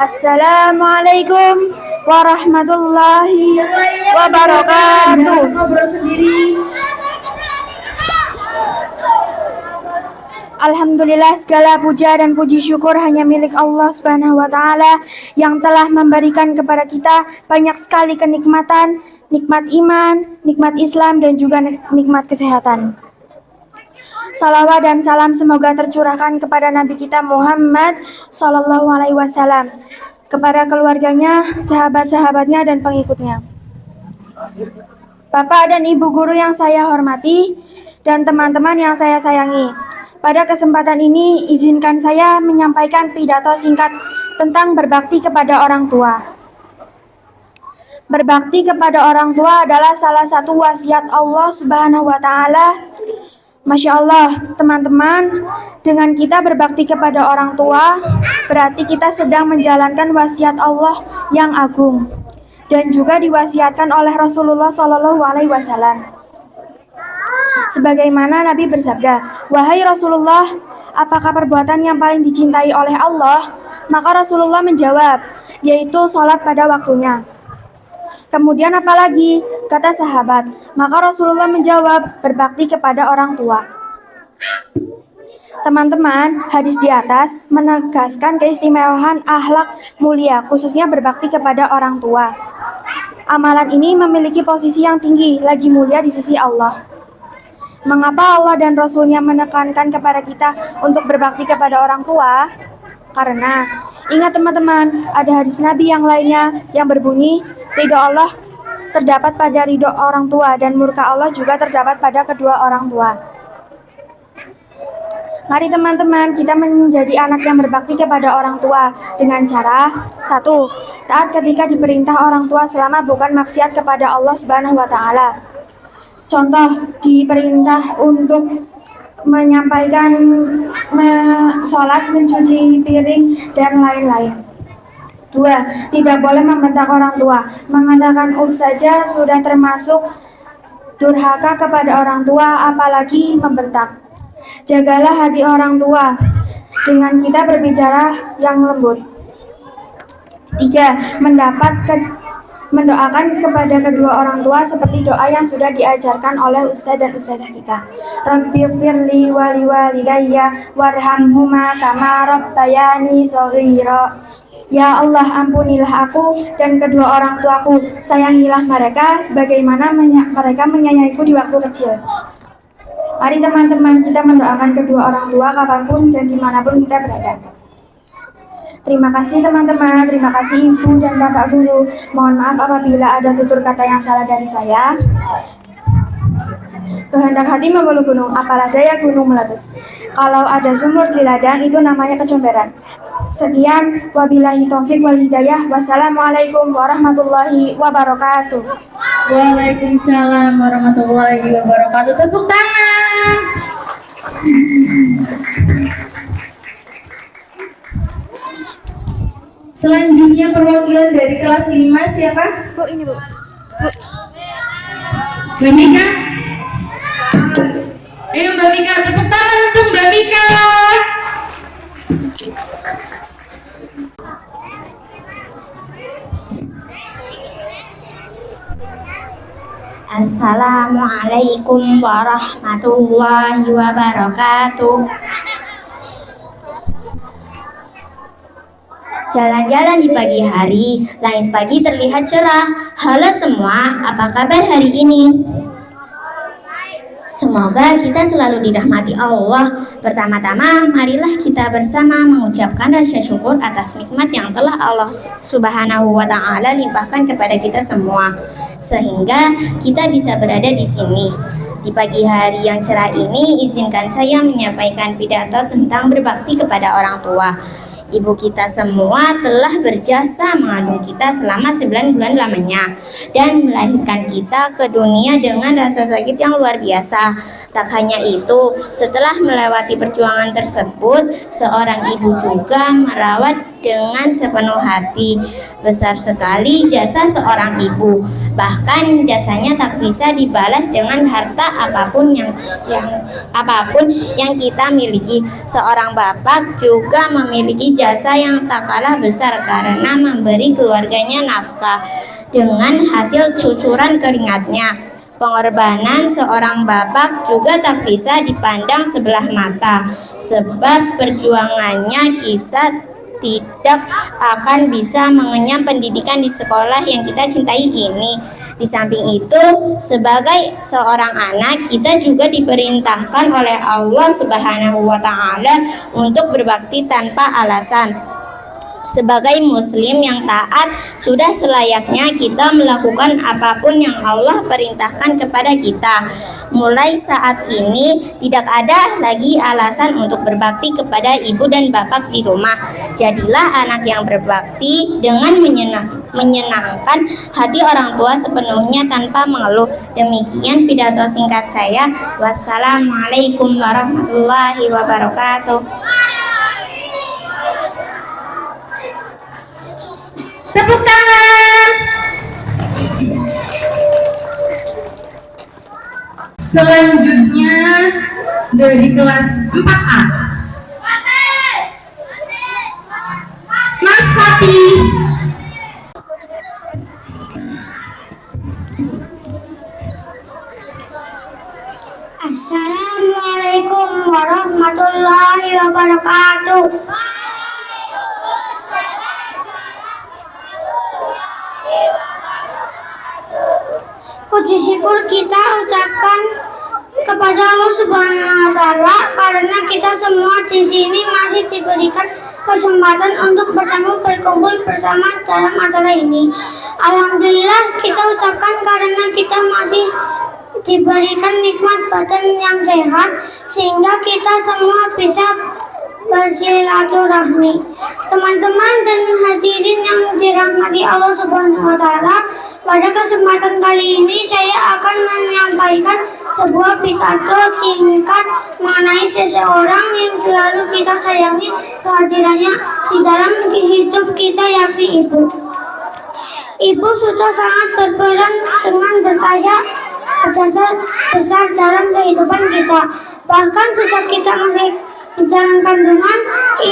Assalamualaikum warahmatullahi wabarakatuh. Alhamdulillah, segala puja dan puji syukur hanya milik Allah Subhanahu wa Ta'ala yang telah memberikan kepada kita banyak sekali kenikmatan, nikmat iman, nikmat Islam, dan juga nikmat kesehatan. Salawat dan salam semoga tercurahkan kepada Nabi kita Muhammad Sallallahu Alaihi Wasallam, kepada keluarganya, sahabat-sahabatnya, dan pengikutnya. Bapak dan Ibu guru yang saya hormati, dan teman-teman yang saya sayangi, pada kesempatan ini izinkan saya menyampaikan pidato singkat tentang berbakti kepada orang tua. Berbakti kepada orang tua adalah salah satu wasiat Allah Subhanahu wa Ta'ala. Masya Allah, teman-teman, dengan kita berbakti kepada orang tua, berarti kita sedang menjalankan wasiat Allah yang agung, dan juga diwasiatkan oleh Rasulullah Shallallahu Alaihi Wasallam. Sebagaimana Nabi bersabda, "Wahai Rasulullah, apakah perbuatan yang paling dicintai oleh Allah?" Maka Rasulullah menjawab, yaitu sholat pada waktunya. Kemudian apalagi? Kata sahabat. Maka Rasulullah menjawab, berbakti kepada orang tua. Teman-teman, hadis di atas menegaskan keistimewaan akhlak mulia, khususnya berbakti kepada orang tua. Amalan ini memiliki posisi yang tinggi, lagi mulia di sisi Allah. Mengapa Allah dan Rasul-Nya menekankan kepada kita untuk berbakti kepada orang tua? Karena, ingat teman-teman, ada hadis Nabi yang lainnya yang berbunyi, ridho Allah terdapat pada ridho orang tua dan murka Allah juga terdapat pada kedua orang tua. Mari teman-teman, kita menjadi anak yang berbakti kepada orang tua dengan cara 1. Taat ketika diperintah orang tua selama bukan maksiat kepada Allah Subhanahu wa Ta'ala. Contoh, diperintah untuk menyampaikan sholat, mencuci piring, dan lain-lain. 2. Tidak boleh membentak orang tua. Mengatakan saja sudah termasuk durhaka kepada orang tua, apalagi membentak. Jagalah hati orang tua dengan kita berbicara yang lembut. 3. Mendoakan kepada kedua orang tua seperti doa yang sudah diajarkan oleh ustadz dan ustadzah kita. Rabbighfirli wa liwalidayya warhamhuma kama rabbayani shaghira. Ya Allah, ampunilah aku dan kedua orang tuaku, sayangilah mereka sebagaimana mereka menyayangiku di waktu kecil. Mari teman-teman, kita mendoakan kedua orang tua kapanpun dan dimanapun kita berada. Terima kasih teman-teman, terima kasih Ibu dan Bapak Guru. Mohon maaf apabila ada tutur kata yang salah dari saya. Kehendak hati membelah gunung, apalah daya gunung meletus. Kalau ada sumur di ladang, itu namanya kecomberan. Sekian, wabillahi taufik wal hidayah. Wassalamualaikum warahmatullahi wabarakatuh. Waalaikumsalam warahmatullahi wabarakatuh. Tepuk tangan. Selanjutnya perwakilan dari kelas 5 siapa? Bu, ini Bu. Mbak Mika. Ayo Mbak Mika, tepuk tangan untuk Mbak Mika. Assalamualaikum warahmatullahi wabarakatuh. Jalan-jalan di pagi hari, langit pagi terlihat cerah. Halo semua, apa kabar hari ini? Semoga kita selalu dirahmati Allah. Pertama-tama, marilah kita bersama mengucapkan rasa syukur atas nikmat yang telah Allah Subhanahu wa Ta'ala limpahkan kepada kita semua, sehingga kita bisa berada di sini. Di pagi hari yang cerah ini, izinkan saya menyampaikan pidato tentang berbakti kepada orang tua. Ibu kita semua telah berjasa mengandung kita selama 9 bulan lamanya dan melahirkan kita ke dunia dengan rasa sakit yang luar biasa. Tak hanya itu, setelah melewati perjuangan tersebut, seorang ibu juga merawat dengan sepenuh hati. Besar sekali jasa seorang ibu. Bahkan jasanya tak bisa dibalas dengan harta apapun yang kita miliki. Seorang bapak juga memiliki jasa yang tak kalah besar karena memberi keluarganya nafkah dengan hasil cucuran keringatnya. Pengorbanan seorang bapak juga tak bisa dipandang sebelah mata, sebab perjuangannya kita tidak akan bisa mengenyam pendidikan di sekolah yang kita cintai ini. Di samping itu, sebagai seorang anak, kita juga diperintahkan oleh Allah Subhanahu wa Ta'ala untuk berbakti tanpa alasan. Sebagai muslim yang taat, sudah selayaknya kita melakukan apapun yang Allah perintahkan kepada kita. Mulai saat ini, tidak ada lagi alasan untuk berbakti kepada ibu dan bapak di rumah. Jadilah anak yang berbakti dengan menyenangkan hati orang tua sepenuhnya tanpa mengeluh. Demikian pidato singkat saya. Wassalamualaikum warahmatullahi wabarakatuh. Tepuk tangan. Selanjutnya dari kelas 4A. Mas Fatih. Assalamualaikum warahmatullahi wabarakatuh. Puji syukur kita ucapkan kepada Allah Subhanahu wa Ta'ala karena kita semua di sini masih diberikan kesempatan untuk berkumpul bersama dalam acara ini. Alhamdulillah kita ucapkan karena kita masih diberikan nikmat badan yang sehat sehingga kita semua bisa bersilaturahmi. Teman-teman dan hadirin yang dirahmati Allah Subhanahu wa Ta'ala, pada kesempatan kali ini saya akan menyampaikan sebuah pidato singkat mengenai seseorang yang selalu kita sayangi kehadirannya di dalam hidup kita, yakni ibu. Ibu sudah sangat berperan dengan berjasa besar dalam kehidupan kita. Bahkan sejak kita masih di dalam kandungan,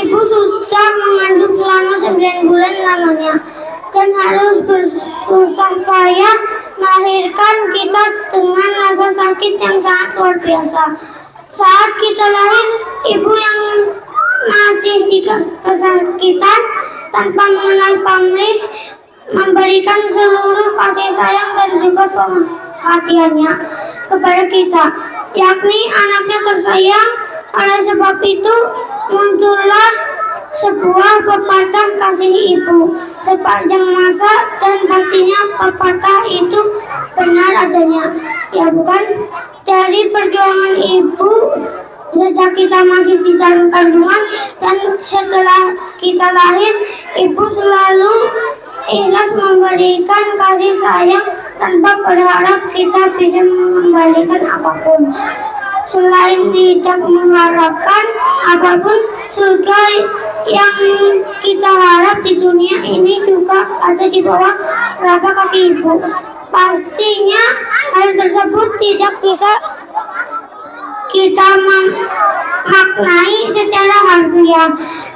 ibu sudah mengandung selama 9 bulan lamanya dan harus bersusah payah melahirkan kita dengan rasa sakit yang sangat luar biasa. Saat kita lahir, ibu yang masih kesakitan tanpa mengenal pamrih memberikan seluruh kasih sayang dan juga perhatiannya kepada kita, yakni anaknya tersayang. Oleh sebab itu muncullah sebuah pepatah kasih ibu sepanjang masa, dan pastinya pepatah itu benar adanya, ya bukan? Dari perjuangan ibu sejak kita masih di dalam kandungan dan setelah kita lahir, ibu selalu ikhlas memberikan kasih sayang tanpa berharap kita bisa mengembalikan apapun. Selain tidak mengharapkan apapun, surga yang kita harap di dunia ini juga ada di bawah telapak kaki ibu. Pastinya hal tersebut tidak bisa kita maknai secara harfiah,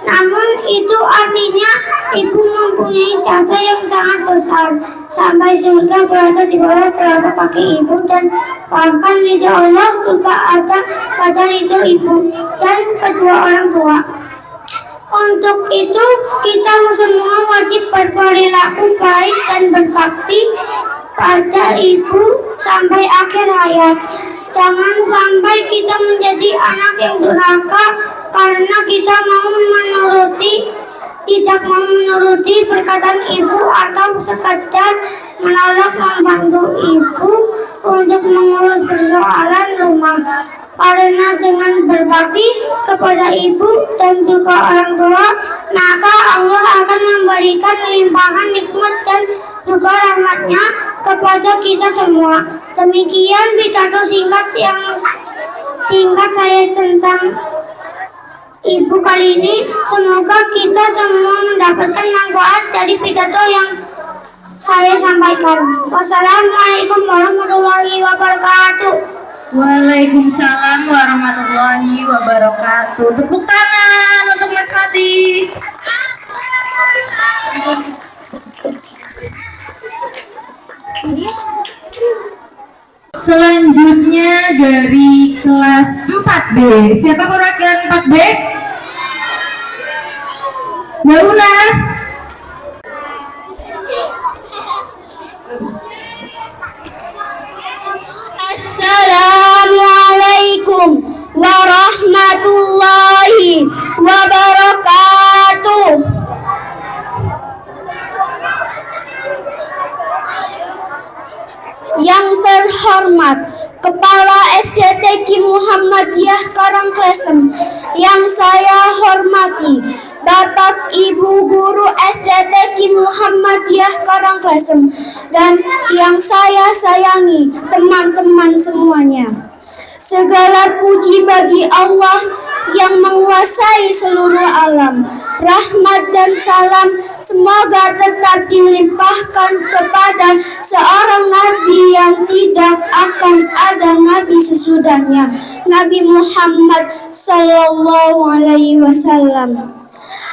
namun itu artinya ibu mempunyai jasa yang sangat besar sampai surga berada di bawah telapak kaki ibu, dan bahkan ridho Allah juga ada pada ridho ibu dan kedua orang tua. Untuk itu kita semua wajib berperilaku baik dan berbakti pada ibu sampai akhir hayat. Jangan sampai kita menjadi anak yang durhaka karena kita tidak mau menuruti perkataan ibu atau sekadar menolak membantu ibu untuk mengurus persoalan rumah. Karena dengan berbakti kepada ibu dan juga orang tua, maka Allah akan memberikan limpahan nikmat dan juga rahmatnya kepada kita semua. Demikian pidato singkat yang singkat saya tentang Ibu kali ini. Semoga kita semua mendapatkan manfaat dari pidato yang saya sampaikan. Wassalamualaikum warahmatullahi wabarakatuh. Waalaikumsalam warahmatullahi wabarakatuh. Tepuk tangan untuk Mas Fatih. Selanjutnya dari kelas 4B. Siapa perwakilan 4B? Mbak Una. Assalamualaikum warahmatullahi wabarakatuh. Yang terhormat Kepala SDT Muhammadiyah Karangklesem, yang saya hormati Bapak Ibu Guru SDT Muhammadiyah Karangklesem, dan yang saya sayangi teman-teman semuanya. Segala puji bagi Allah yang menguasai seluruh alam. Rahmat dan salam semoga tetap dilimpahkan kepada seorang nabi yang tidak akan ada nabi sesudahnya, Nabi Muhammad sallallahu alaihi wasallam.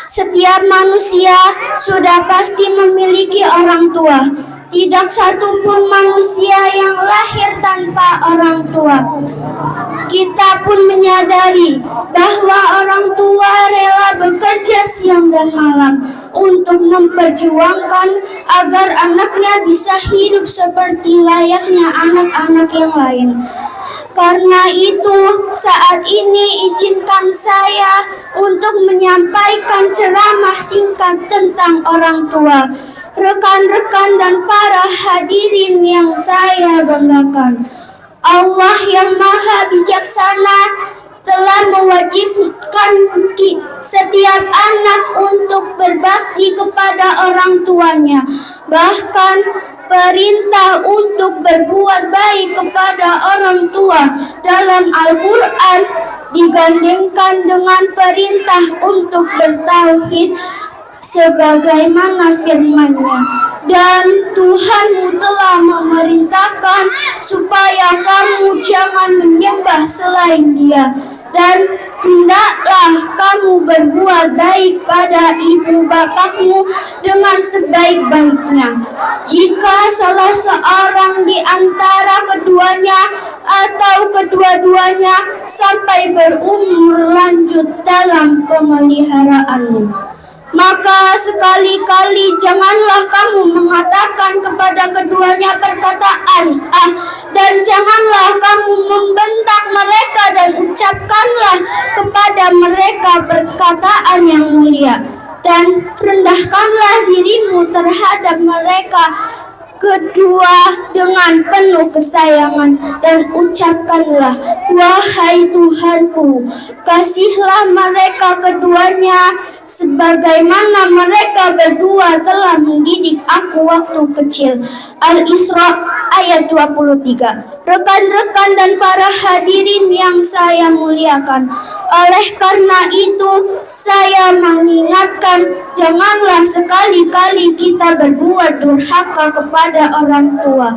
Setiap manusia sudah pasti memiliki orang tua. Tidak satu pun manusia yang lahir tanpa orang tua. Kita pun menyadari bahwa orang tua rela bekerja siang dan malam untuk memperjuangkan agar anaknya bisa hidup seperti layaknya anak-anak yang lain. Karena itu, saat ini izinkan saya untuk menyampaikan ceramah singkat tentang orang tua. Rekan-rekan dan para hadirin yang saya banggakan, Allah yang Maha Bijaksana telah mewajibkan setiap anak untuk berbakti kepada orang tuanya. Bahkan perintah untuk berbuat baik kepada orang tua dalam Al-Quran digandengkan dengan perintah untuk bertauhid sebagaimana firman-Nya, dan Tuhanmu telah memerintahkan supaya kamu jangan menyembah selain Dia, dan hendaklah kamu berbuat baik pada ibu bapakmu dengan sebaik-baiknya. Jika salah seorang di antara keduanya atau kedua-duanya sampai berumur lanjut dalam pemeliharaanmu, maka sekali-kali janganlah kamu mengatakan kepada keduanya perkataan dan janganlah kamu membentak mereka, dan ucapkanlah kepada mereka perkataan yang mulia, dan rendahkanlah dirimu terhadap mereka kedua dengan penuh kesayangan, dan ucapkanlah, wahai Tuhanku, kasihlah mereka keduanya sebagaimana mereka berdua telah mendidik aku waktu kecil. Al-Isra ayat 23. Rekan-rekan dan para hadirin yang saya muliakan, oleh karena itu saya mengingatkan, janganlah sekali-kali kita berbuat durhaka kepada orang tua.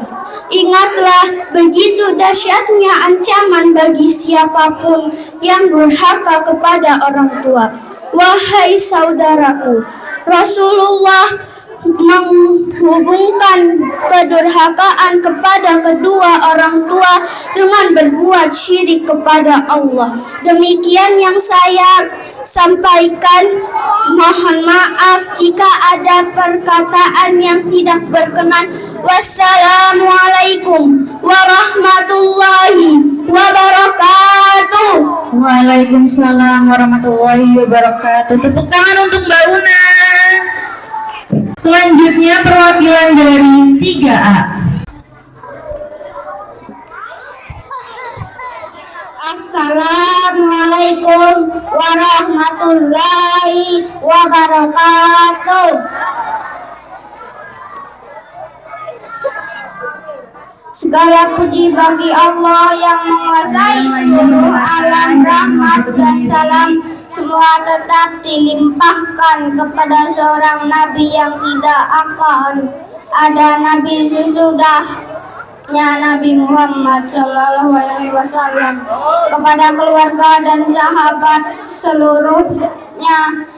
Ingatlah, begitu dahsyatnya ancaman bagi siapapun yang durhaka kepada orang tua. Wahai saudaraku, Rasulullah menghubungkan kedurhakaan kepada kedua orang tua dengan berbuat syirik kepada Allah. Demikian yang saya sampaikan. Mohon maaf jika ada perkataan yang tidak berkenan. Wassalamualaikum warahmatullahi wabarakatuh. Waalaikumsalam warahmatullahi wabarakatuh. Tepuk tangan untuk Mbak Una. Selanjutnya perwakilan dari 3A. Assalamualaikum warahmatullahi wabarakatuh. Segala puji bagi Allah yang menguasai seluruh alam, rahmat dan salam semua tetap dilimpahkan kepada seorang nabi yang tidak akan ada nabi sesudahnya, Nabi Muhammad Shallallahu Alaihi Wasallam, kepada keluarga dan sahabat seluruhnya.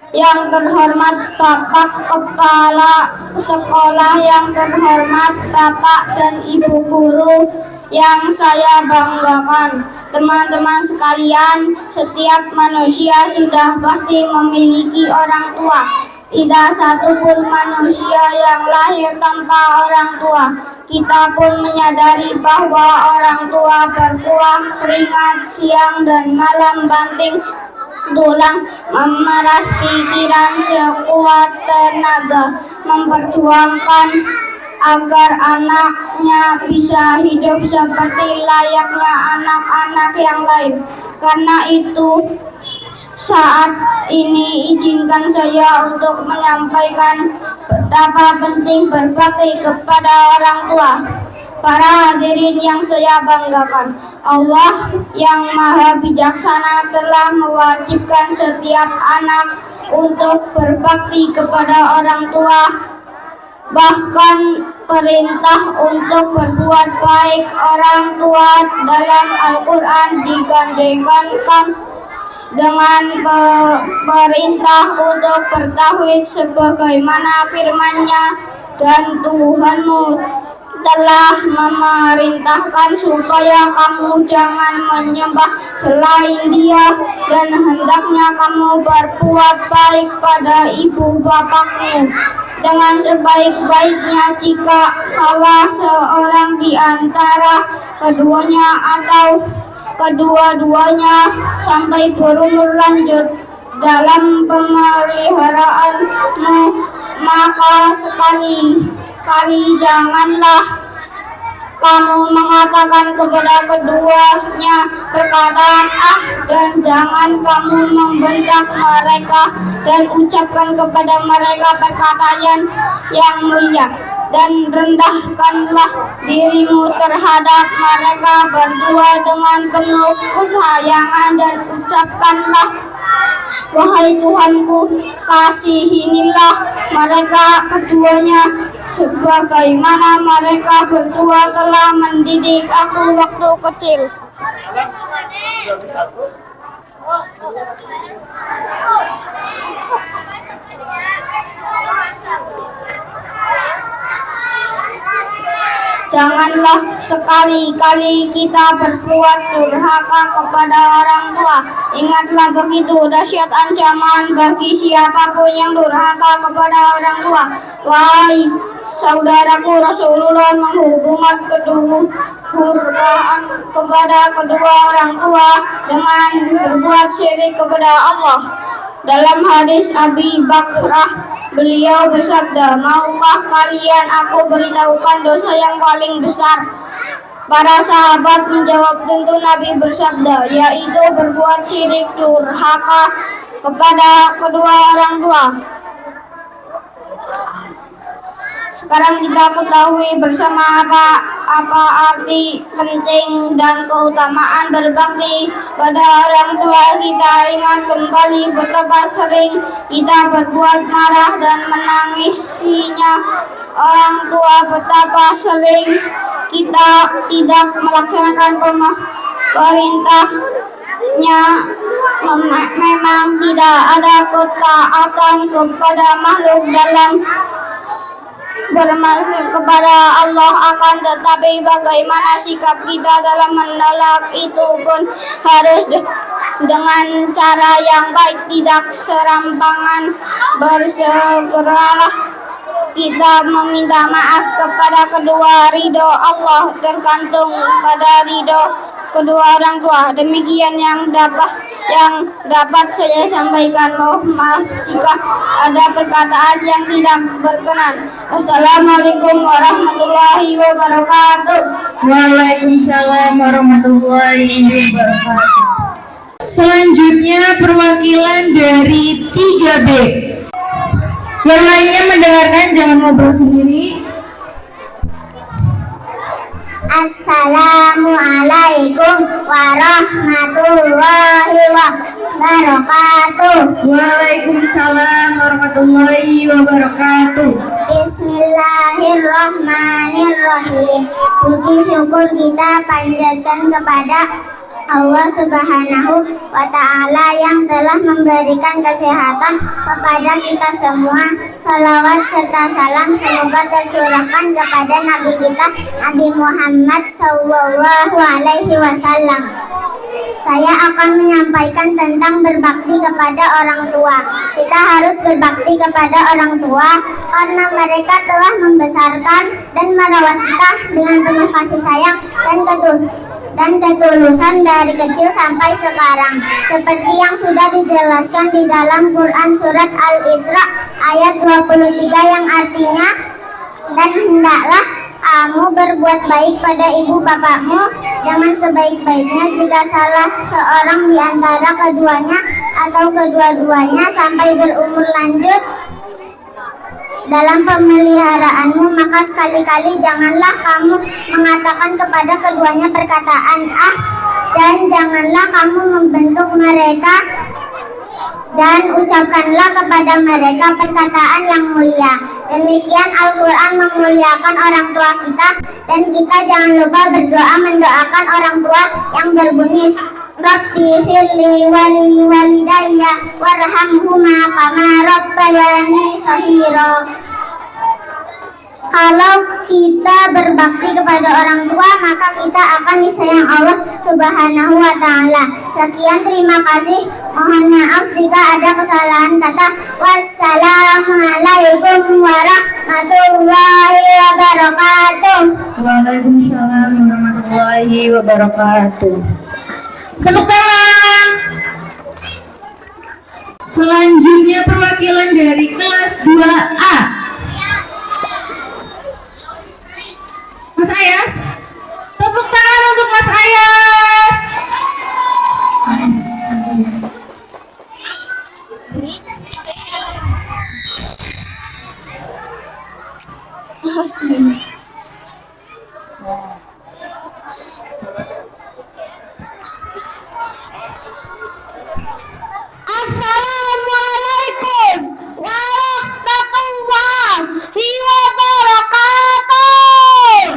Yang terhormat Bapak Kepala Sekolah, yang terhormat Bapak dan Ibu Guru yang saya banggakan, teman-teman sekalian, setiap manusia sudah pasti memiliki orang tua. Tidak satupun manusia yang lahir tanpa orang tua. Kita pun menyadari bahwa orang tua berbuah keringat siang dan malam, banting tulang, memeras pikiran sekuat tenaga, memperjuangkan agar anaknya bisa hidup seperti layaknya anak-anak yang lain. Karena itu, saat ini izinkan saya untuk menyampaikan betapa penting berbakti kepada orang tua. Para hadirin yang saya banggakan, Allah yang Maha Bijaksana telah mewajibkan setiap anak untuk berbakti kepada orang tua. Bahkan perintah untuk berbuat baik orang tua dalam Al-Quran digandengkan dengan perintah untuk bertauhid sebagaimana firman-Nya, dan Tuhanmu telah memerintahkan supaya kamu jangan menyembah selain Dia, dan hendaknya kamu berbuat baik pada ibu bapakmu dengan sebaik-baiknya. Jika salah seorang di antara keduanya atau kedua-duanya sampai berumur lanjut dalam pemeliharaanmu, maka sekali-kali janganlah kamu mengatakan kepada keduanya perkataan "ah", dan jangan kamu membentak mereka dan ucapkan kepada mereka perkataan yang mulia, dan rendahkanlah dirimu terhadap mereka berdua dengan penuh kesayangan, dan ucapkanlah, "Wahai Tuhanku, kasihinilah mereka keduanya sebagaimana mereka berdua telah mendidik aku waktu kecil." Janganlah sekali-kali kita berbuat durhaka kepada orang tua. Ingatlah, begitu dahsyat ancaman bagi siapapun yang durhaka kepada orang tua. Wahai saudaraku, Rasulullah menghubungkan kedurhakaan kepada kedua orang tua dengan berbuat syirik kepada Allah. Dalam hadis Abi Bakrah, beliau bersabda, "Maukah kalian aku beritahukan dosa yang paling besar?" Para sahabat menjawab, "Tentu." Nabi bersabda, yaitu berbuat syirik durhaka kepada kedua orang tua. Sekarang kita ketahui bersama apa arti penting dan keutamaan berbakti pada orang tua. Kita ingat kembali betapa sering kita berbuat marah dan menangisinya orang tua, betapa sering kita tidak melaksanakan perintahnya. Memang tidak ada ketaatan kepada makhluk dalam bermaksud kepada Allah, akan tetapi bagaimana sikap kita dalam menolak itu pun harus dengan cara yang baik, tidak serampangan. Bersegeralah kita meminta maaf kepada kedua. Ridho Allah tergantung pada ridho kedua orang tua. Demikian yang dapat saya sampaikan. Mohon maaf jika ada perkataan yang tidak berkenan. Assalamualaikum warahmatullahi wabarakatuh. Waalaikumsalam warahmatullahi wabarakatuh. Selanjutnya perwakilan dari 3B. Yang lainnya mendengarkan, jangan ngobrol sendiri. Assalamualaikum warahmatullahi wabarakatuh. Waalaikumsalam warahmatullahi wabarakatuh. Bismillahirrahmanirrahim. Puji syukur kita panjatkan kepada Allah Subhanahu wa Ta'ala yang telah memberikan kesehatan kepada kita semua. Salawat serta salam semoga tercurahkan kepada Nabi kita, Nabi Muhammad Sallallahu Alaihi Wasallam. Saya akan menyampaikan tentang berbakti kepada orang tua. Kita harus berbakti kepada orang tua karena mereka telah membesarkan dan merawat kita dengan penuh kasih sayang dan ketulusan dari kecil sampai sekarang, seperti yang sudah dijelaskan di dalam Quran surat Al-Isra ayat 23 yang artinya, dan hendaklah kamu berbuat baik pada ibu bapakmu dengan sebaik-baiknya jika salah seorang di antara keduanya atau kedua-duanya sampai berumur lanjut dalam pemeliharaanmu, maka sekali-kali janganlah kamu mengatakan kepada keduanya perkataan "ah", dan janganlah kamu membentuk mereka, dan ucapkanlah kepada mereka perkataan yang mulia. Demikian Al-Quran memuliakan orang tua kita, dan kita jangan lupa berdoa mendoakan orang tua yang berbunyi Rabbi firli wali walidayya warhamhuma kama rabbayani shaghira. Kalau kita berbakti kepada orang tua, maka kita akan disayang Allah Subhanahu wa Ta'ala. Sekian, terima kasih. Mohon maaf jika ada kesalahan kata. Wassalamualaikum warahmatullahi wabarakatuh. Waalaikumsalam warahmatullahi wabarakatuh. Tepuk tangan. Selanjutnya perwakilan dari kelas 2A. Mas Ayas. Tepuk tangan untuk Mas Ayas. Assalamualaikum warahmatullahi wabarakatuh.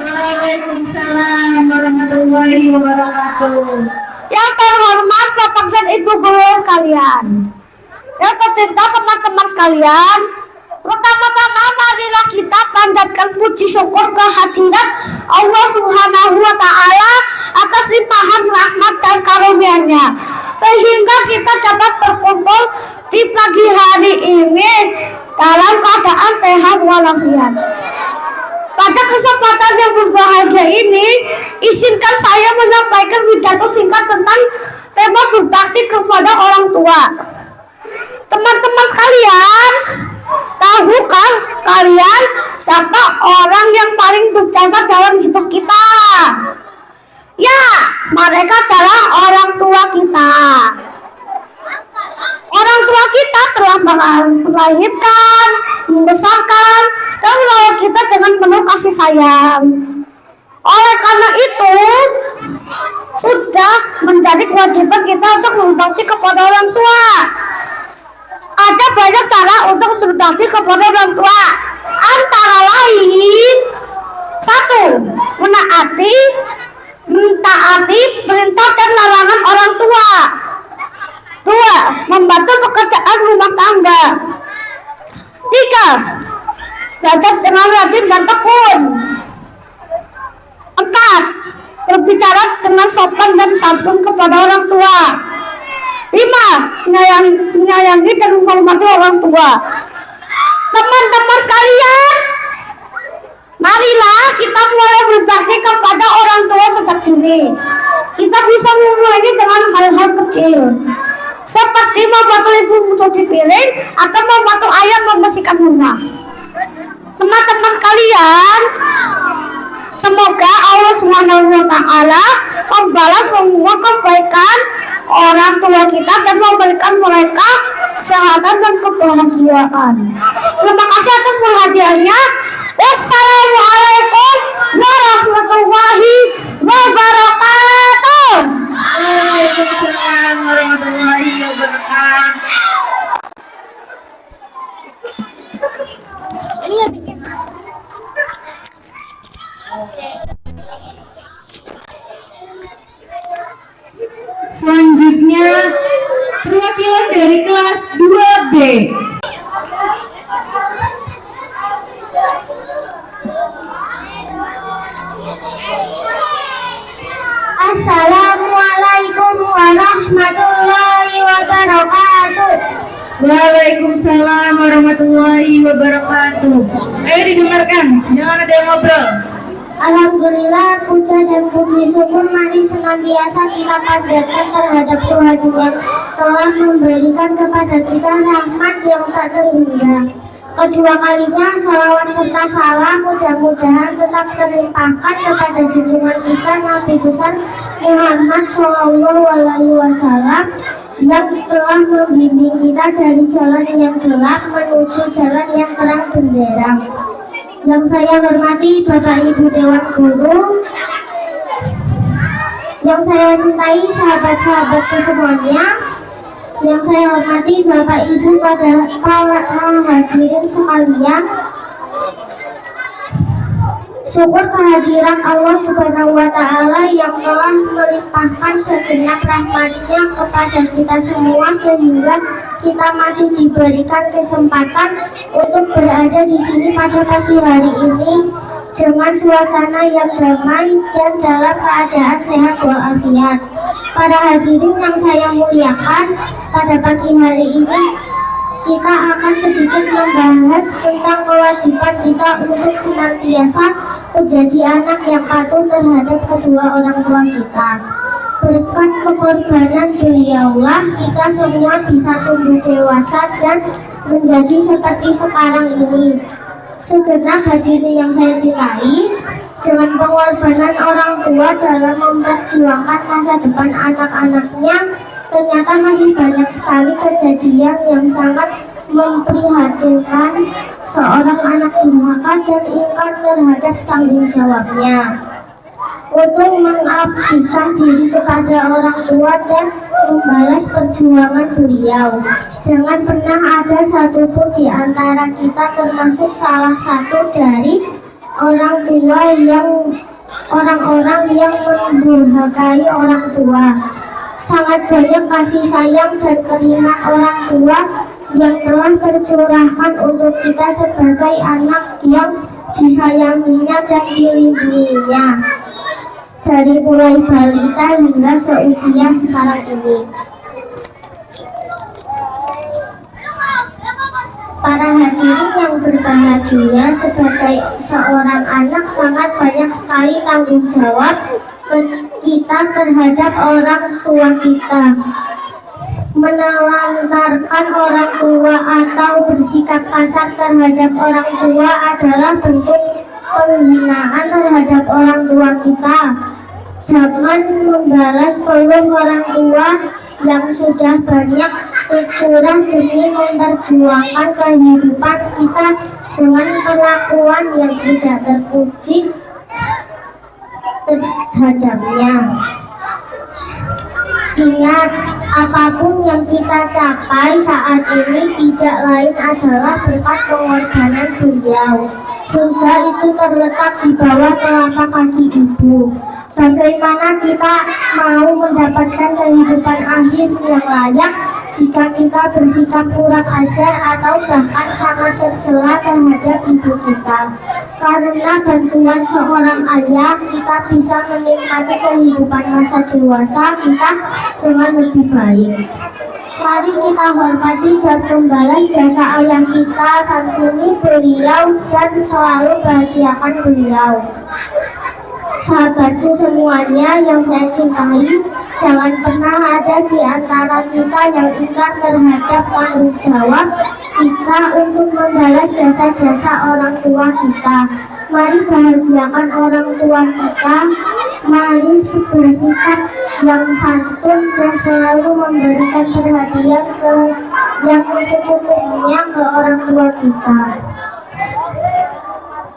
Waalaikumsalam warahmatullahi wabarakatuh. Yang terhormat Bapak dan Ibu guru sekalian, yang tercinta teman-teman sekalian, pertama-tama marilah kita panjatkan puji syukur kehadirat Allah Subhanahu wa Ta'ala atas limpahan rahmat dan karunia-Nya, sehingga kita dapat berkumpul di pagi hari ini dalam keadaan sehat walafiat. Pada kesempatan yang berbahagia ini, izinkan saya menyampaikan pidato singkat tentang tema berbakti kepada orang tua. Teman-teman sekalian, tahukah kalian siapa orang yang paling berjasa dalam hidup kita? Ya, mereka adalah orang tua kita. Orang tua kita telah melahirkan, membesarkan, dan merawat kita dengan penuh kasih sayang. Oleh karena itu, sudah menjadi kewajiban kita untuk berbakti kepada orang tua. Ada banyak cara untuk berbakti kepada orang tua. Antara lain, 1. Mentaati perintah dan larangan orang tua. 2. Membantu pekerjaan rumah tangga. 3. Belajar dengan rajin dan tekun. 4. Berbicara dengan sopan dan santun kepada orang tua. 5. Menyayangi dan menghormati orang tua. Teman-teman sekalian, marilah kita mulai berbakti kepada orang tua sejak dini. Kita bisa memulainya dengan hal-hal kecil, seperti membantu ibu mencuci piring atau membantu ayah membersihkan rumah. Teman-teman sekalian, Semoga Allah Subhanahu wa taala membalas semua kebaikan orang tua kita dan memberikan mereka kesehatan dan kebahagiaan. Terima kasih atas perhatiannya. Wassalamualaikum warahmatullahi wabarakatuh. Waalaikumsalam warahmatullahi wabarakatuh. Selanjutnya perwakilan dari kelas 2B. Assalamualaikum warahmatullahi wabarakatuh. Waalaikumsalam warahmatullahi wabarakatuh. Ayo didengarkan, jangan ada yang ngobrol. Alhamdulillah, puja dan puji syukur mari senantiasa kita panjatkan terhadap Tuhan yang telah memberikan kepada kita rahmat yang tak terhingga. Kedua kalinya, sholawat serta salam mudah-mudahan tetap terlimpahkan kepada junjungan kita Nabi besar Muhammad SAW yang telah membimbing kita dari jalan yang gelap menuju jalan yang terang benderang. Yang saya hormati Bapak Ibu Dewan Guru, yang saya cintai sahabat-sahabatku semuanya, yang saya hormati Bapak Ibu pada para hadirin sekalian. Syukur kehadiran Allah Subhanahu wa taala yang telah melimpahkan segenap rahmat-Nya kepada kita semua sehingga kita masih diberikan kesempatan untuk berada di sini pada pagi hari ini dengan suasana yang damai dan dalam keadaan sehat walafiat. Para hadirin yang saya muliakan, pada pagi hari ini kita akan sedikit membahas tentang kewajiban kita untuk senantiasa menjadi anak yang patuh terhadap kedua orang tua kita. Berkat pengorbanan beliaulah kita semua bisa tumbuh dewasa dan menjadi seperti sekarang ini. Segenap hadirin yang saya cintai, dengan pengorbanan orang tua dalam memperjuangkan masa depan anak-anaknya, ternyata masih banyak sekali kejadian yang sangat memprihatinkan. Seorang anak durhaka dan ingkar terhadap tanggung jawabnya untuk mengabdikan diri kepada orang tua dan membalas perjuangan beliau. Jangan pernah ada satupun di antara kita, termasuk salah satu dari orang tua orang-orang yang mendurhakai orang tua. Sangat banyak kasih sayang dan keringat orang tua yang telah tercurahkan untuk kita sebagai anak yang disayanginya dan dilindunginya dari mulai balita hingga seusia sekarang ini. Para hadirin yang berbahagia, sebagai seorang anak sangat banyak sekali tanggung jawab kita terhadap orang tua kita. Menelantarkan orang tua atau bersikap kasar terhadap orang tua adalah bentuk penghinaan terhadap orang tua kita. Jangan membalas peluang orang tua yang sudah banyak tercurah demi memperjuangkan kehidupan kita dengan perlakuan yang tidak terpuji terhadapnya. Ingat, apapun yang kita capai saat ini tidak lain adalah berkat pengorbanan beliau. Surga itu terletak di bawah telapak kaki ibu. Bagaimana kita mau mendapatkan kehidupan akhir yang layak jika kita bersikap kurang ajar atau bahkan sangat tercela terhadap ibu kita? Karena bantuan seorang ayah, kita bisa menikmati kehidupan masa dewasa kita dengan lebih baik. Mari kita hormati dan membalas jasa ayah kita, santuni beliau dan selalu bahagiakan beliau. Sahabatku semuanya yang saya cintai, jangan pernah ada di antara kita yang ingkar terhadap tanggung jawab kita untuk membalas jasa-jasa orang tua kita. Mari bahagiakan orang tua kita. Mari bersikap yang santun dan selalu memberikan perhatian yang secukupnya ke orang tua kita.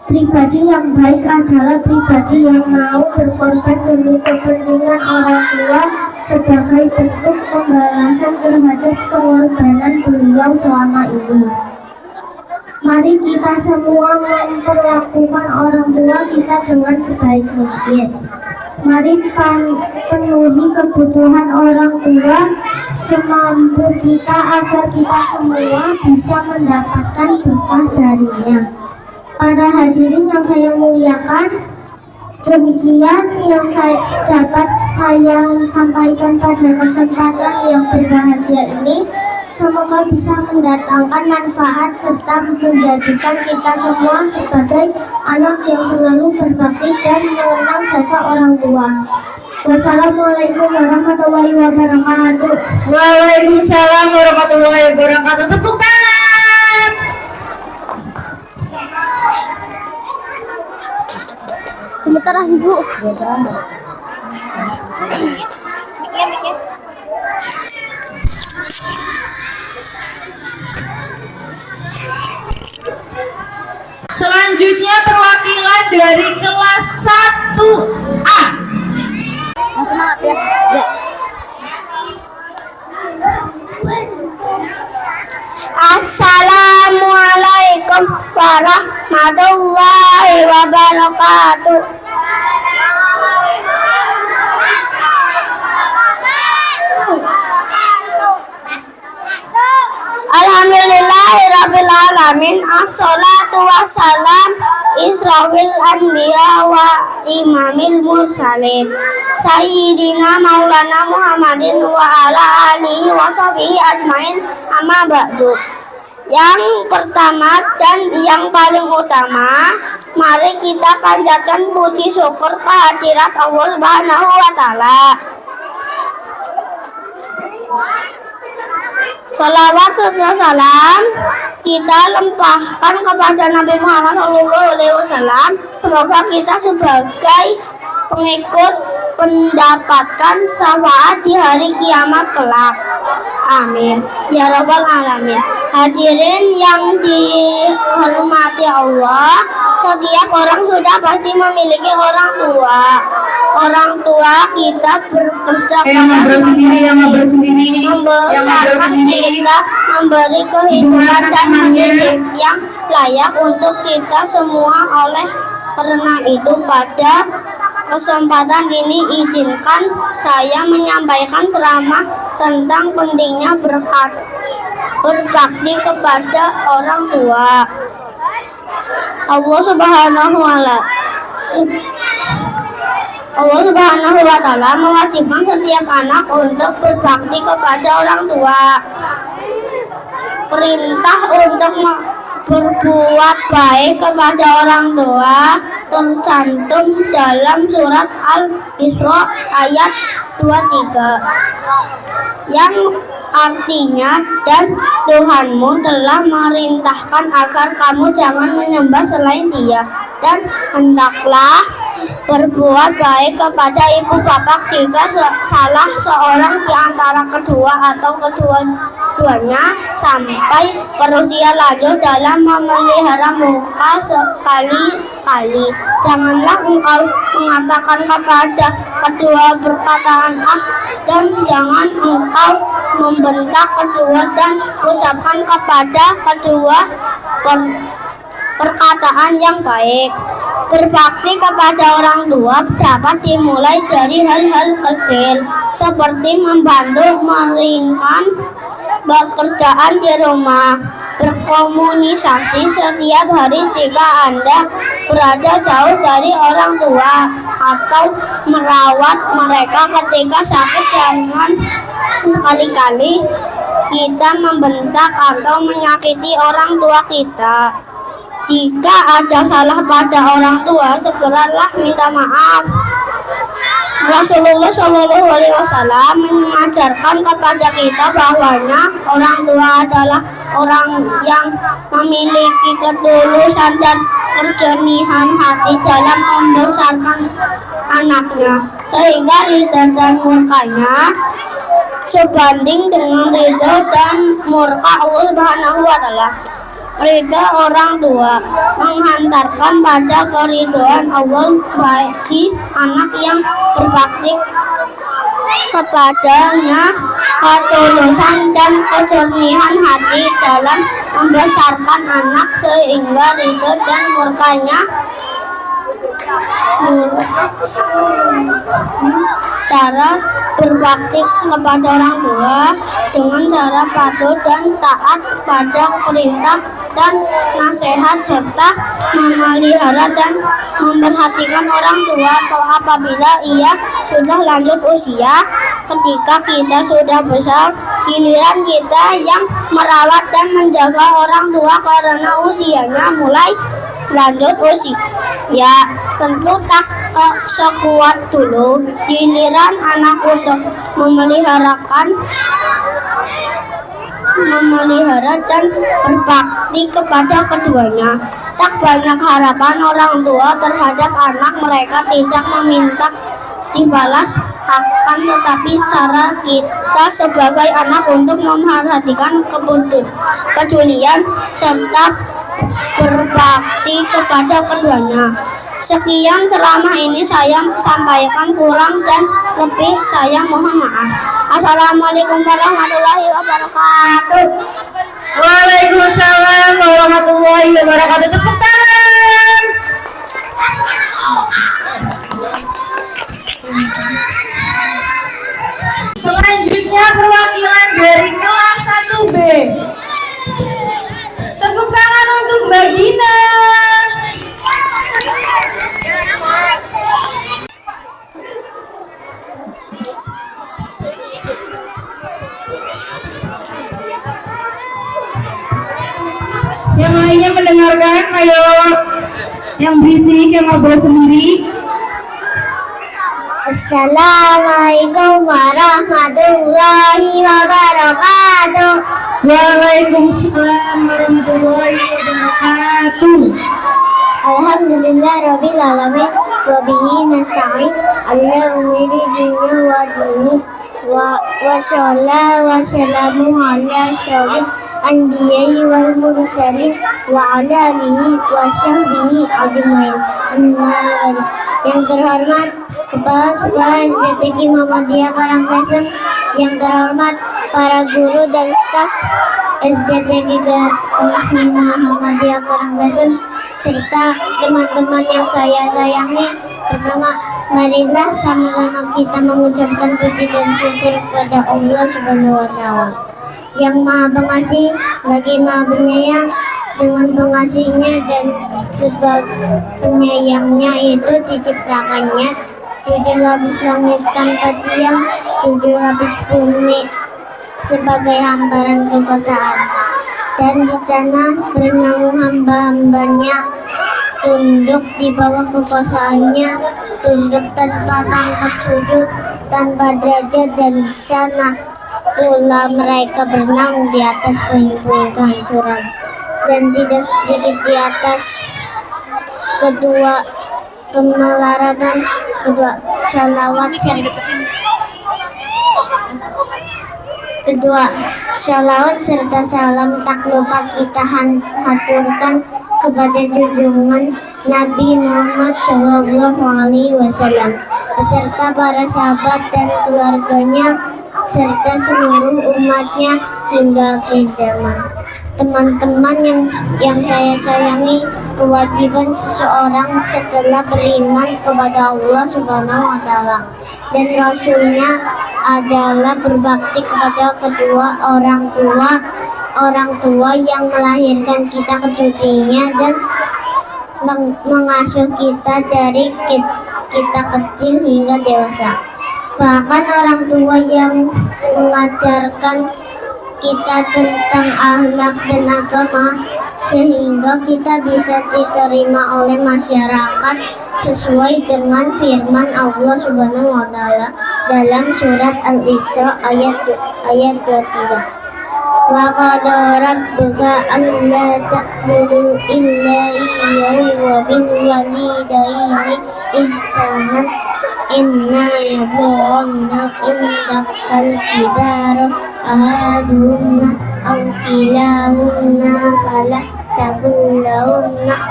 Pribadi yang baik adalah pribadi yang mau berkorban demi kepentingan orang tua sebagai bentuk pembalasan terhadap pengorbanan beliau selama ini. Mari kita semua memperlakukan orang tua kita dengan sebaik mungkin. Mari penuhi kebutuhan orang tua semampu kita agar kita semua bisa mendapatkan berkah darinya. Para hadirin yang saya muliakan, demikian yang dapat saya sampaikan pada kesempatan yang berbahagia ini. Semoga bisa mendatangkan manfaat serta menjadikan kita semua sebagai anak yang selalu berbakti dan mengenang jasa orang tua. Wassalamualaikum warahmatullahi wabarakatuh. Waalaikumsalam warahmatullahi wabarakatuh. Tepuk tangan. Gemetaran Bu. Selanjutnya perwakilan dari kelas 1A. Semangat ya. Assalamualaikum warahmatullahi wabarakatuh. Alhamdulillahirabbil alamin. Assalatu wassalam Israfil anbiya wa imamil mursalin Sayyidina Maulana Muhammadin wa ala alihi wa sahbihi ajmain. Amma ba'du. Yang pertama dan yang paling utama, mari kita panjatkan puji syukur kehadirat Allah Subhanahu wa taala. Salawat serta salam kita limpahkan kepada Nabi Muhammad SAW. Semoga kita sebagai pengikut mendapatkan syafaat di hari kiamat kelak. Amin ya rabbal alamin. Hadirin yang dihormati Allah, setiap orang sudah pasti memiliki orang tua. Orang tua kita bekerja membesarkan kita, memberi kehidupan dan mendidik yang layak untuk kita semua. Oleh karena itu, pada kesempatan ini izinkan saya menyampaikan ceramah tentang pentingnya berbakti kepada orang tua. Allah Subhanahu wa taala mewajibkan setiap anak untuk berbakti kepada orang tua. Perintah untuk berbuat baik kepada orang tua tercantum dalam surat Al-Isra ayat 23 yang artinya, dan Tuhanmu telah merintahkan agar kamu jangan menyembah selain Dia, dan hendaklah berbuat baik kepada ibu bapak jika salah seorang di antara kedua atau kedua-duanya sampai berusia lanjut dalam memelihara muka sekali-kali. Janganlah engkau mengatakan kepada kedua perkataan dan jangan engkau membentak kedua dan ucapkan kepada kedua perkataan yang baik. Berbakti kepada orang tua dapat dimulai dari hal-hal kecil seperti membantu meringankan pekerjaan di rumah, berkomunikasi setiap hari jika Anda berada jauh dari orang tua, atau merawat mereka ketika sakit. Jangan sekali-kali kita membentak atau menyakiti orang tua kita. Jika ada salah pada orang tua, segeralah minta maaf. Rasulullah SAW mengajarkan kepada kita bahwanya orang tua adalah orang yang memiliki ketulusan dan kejernihan hati dalam membesarkan anaknya, sehingga ridha dan murkanya sebanding dengan ridha dan murka Allah Subhanahu wa Ta'ala. Ridha orang tua menghantarkan pada keridhaan Allah bagi anak yang berbakti kepadanya, ketulusan dan kejernihan hati dalam membesarkan anak sehingga ridha dan murkanya cara berbakti kepada orang tua dengan cara patuh dan taat pada perintah dan nasihat serta memelihara dan memperhatikan orang tua apabila ia sudah lanjut usia. Ketika kita sudah besar, giliran kita yang merawat dan menjaga orang tua karena usianya mulai lanjut usia. Ya, tentu tak sekuat dulu. Giliran anak untuk memelihara dan berbakti kepada keduanya. Tak banyak harapan orang tua terhadap anak, mereka tidak meminta dibalas akan tetapi cara kita sebagai anak untuk memperhatikan kepedulian serta berbakti kepada keduanya. Sekian ceramah ini saya sampaikan, kurang dan lebih saya mohon maaf. Assalamualaikum warahmatullahi wabarakatuh. Waalaikumsalam warahmatullahi wabarakatuh. Tepuk tangan. Selanjutnya perwakilan dari kelas 1B. Tepuk tangan untuk Mbak Gina. Yang lainnya mendengarkan, ayo. Yang berisik, yang ngobrol sendiri. Assalamualaikum warahmatullahi wabarakatuh. Waalaikumsalam warahmatullahi wabarakatuh. Alhamdulillah rabbil alamin wa bihi nasta'in ala umuri dunya wa dini wa sallallahu wa sallamu ala asyrafil anbiya'i wal mursalin wa ala alihi wa sahbihi ajmain. Yang terhormat Kepala Sekolah SDTG Muhammadiyah Karanggasem, yang terhormat para guru dan staf SDTG Muhammadiyah Karanggasem, serta teman-teman yang saya sayangi. Pertama, marilah sama-sama kita mengucapkan puji dan syukur kepada Allah Subhanahu wa Ta'ala yang Maha Pengasih lagi Maha Penyayang. Dengan pengasihnya dan penyayangnya itu diciptakannya 7 lapis langit tanpa tiang, 7 lapis bumi sebagai hamparan kekuasaan, dan di sana bernaung hamba-hambanya tunduk di bawah kekuasaannya, tunduk tanpa pangkat, sujud tanpa derajat, dan di sana pula mereka bernaung di atas puing-puing kehancuran, dan tidak sedikit di atas kedua pemelaratan, kedua salawat serta salam tak lupa kita haturkan kepada junjungan Nabi Muhammad SAW beserta para sahabat dan keluarganya serta seluruh umatnya hingga akhir zaman. Teman-teman yang saya sayangi, kewajiban seseorang setelah beriman kepada Allah Subhanahu wa Ta'ala dan Rasulnya adalah berbakti kepada kedua orang tua yang melahirkan kita ke dunia dan mengasuh kita dari kita kecil hingga dewasa. Bahkan orang tua yang mengajarkan kita tentang akhlak dan agama sehingga kita bisa diterima oleh masyarakat sesuai dengan firman Allah Subhanahu wa Ta'ala dalam surat Al-Isra ayat 23. wa qada rabbuka alla ta'budu illa iyyahu wa bil walidayni ihsanan imma yablughanna indakal kibara ahaduhuma aw kilahuma fala taqul lahumma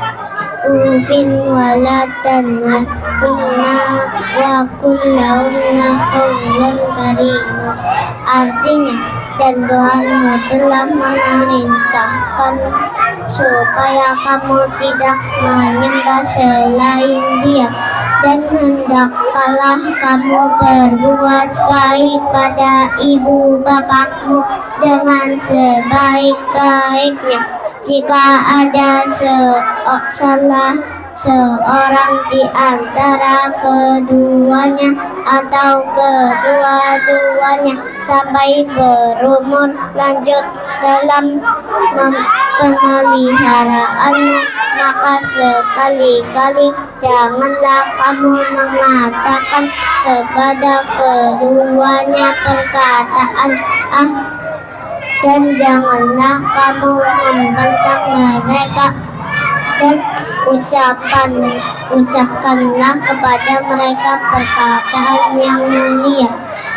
ufin wala tanharhumma wa qul lahumma qawlan karima. Artinya, dan Tuhanmu telah memerintahkan supaya kamu tidak menyembah selain Dia, dan hendaklah kamu berbuat baik pada ibu bapakmu dengan sebaik-baiknya. Jika ada salah seorang di antara keduanya atau kedua-duanya sampai berumur lanjut dalam pemeliharaanmu, maka sekali-kali janganlah kamu mengatakan kepada keduanya perkataan dan janganlah kamu membentak mereka, dan ucapkanlah kepada mereka perkataan yang mulia.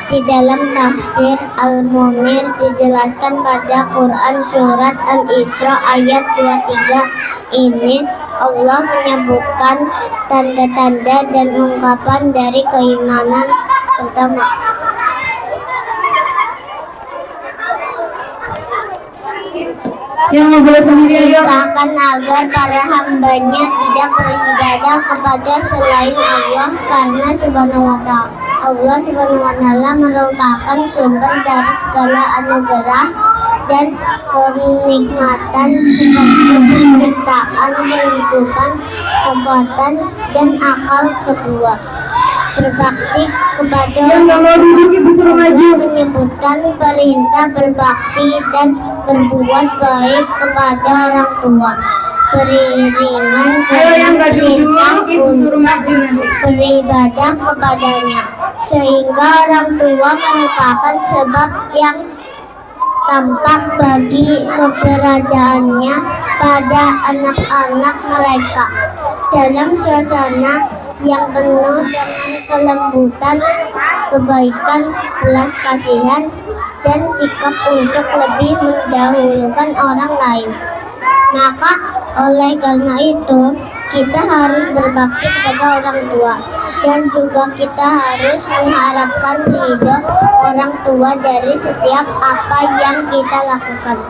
Di dalam tafsir Al-Munir dijelaskan pada Quran surat Al-Isra ayat 23 ini Allah menyebutkan tanda-tanda dan ungkapan dari keimanan. Pertama, yang ngobrol sendiri ayo. perintahkan agar para hambanya tidak beribadah kepada selain Allah, karena Allah Subhanahu wa Ta'ala merupakan sumber dari segala anugerah dan kenikmatan seperti penciptaan, kehidupan, kekuatan, dan akal kedua. Berbakti kepada Allah menyebutkan perintah berbakti dan berbuat baik kepada orang tua, beriringan perintah untuk beribadah kepadanya, sehingga orang tua merupakan sebab yang tampak bagi keberadaannya pada anak-anak mereka. Dalam suasana yang penuh dengan kelembutan, kebaikan, belas kasihan, dan sikap untuk lebih mendahulukan orang lain. Maka oleh karena itu kita harus berbakti kepada orang tua, dan juga kita harus mengharapkan ridho orang tua dari setiap apa yang kita lakukan,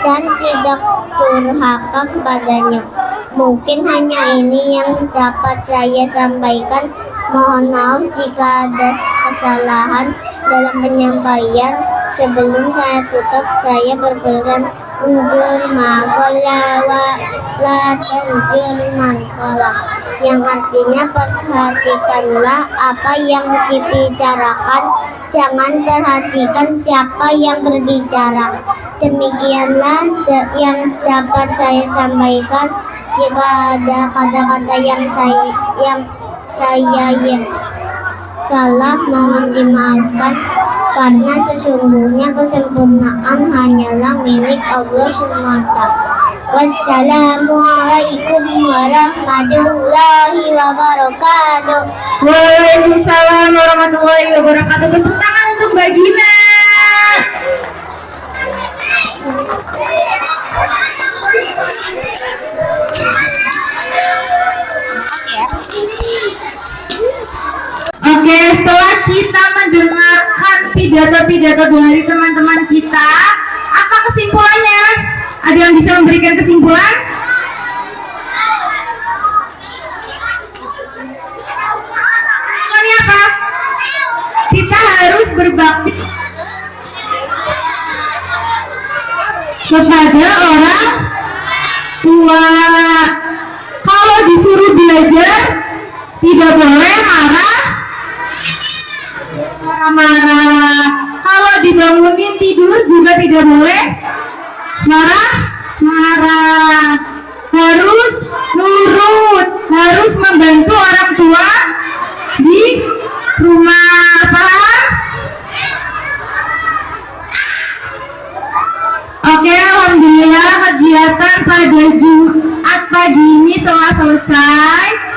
dan tidak durhaka kepadanya. Mungkin hanya ini yang dapat saya sampaikan. Mohon maaf jika ada kesalahan dalam penyampaian. Sebelum saya tutup, saya berpesan unjur makola wa la tanjur mankola, yang artinya perhatikanlah apa yang dibicarakan, jangan perhatikan siapa yang berbicara. Demikianlah yang dapat saya sampaikan. Jika ada kata-kata yang saya salah, mohon dimaafkan, karena sesungguhnya kesempurnaan hanyalah milik Allah SWT. Wassalamualaikum warahmatullahi wabarakatuh. Waalaikumsalam warahmatullahi wabarakatuh. Tepuk tangan untuk Mbak Gina. Oke, setelah kita mendengarkan pidato-pidato dari teman-teman kita, apa kesimpulannya? Ada yang bisa memberikan kesimpulan? Kesimpulannya apa? Kita harus berbakti kepada orang tua. Kalau disuruh belajar, tidak boleh marah-marah. Kalau dibangunin tidur juga tidak boleh marah-marah. Harus nurut, harus membantu orang tua di rumah. Paham? selesai.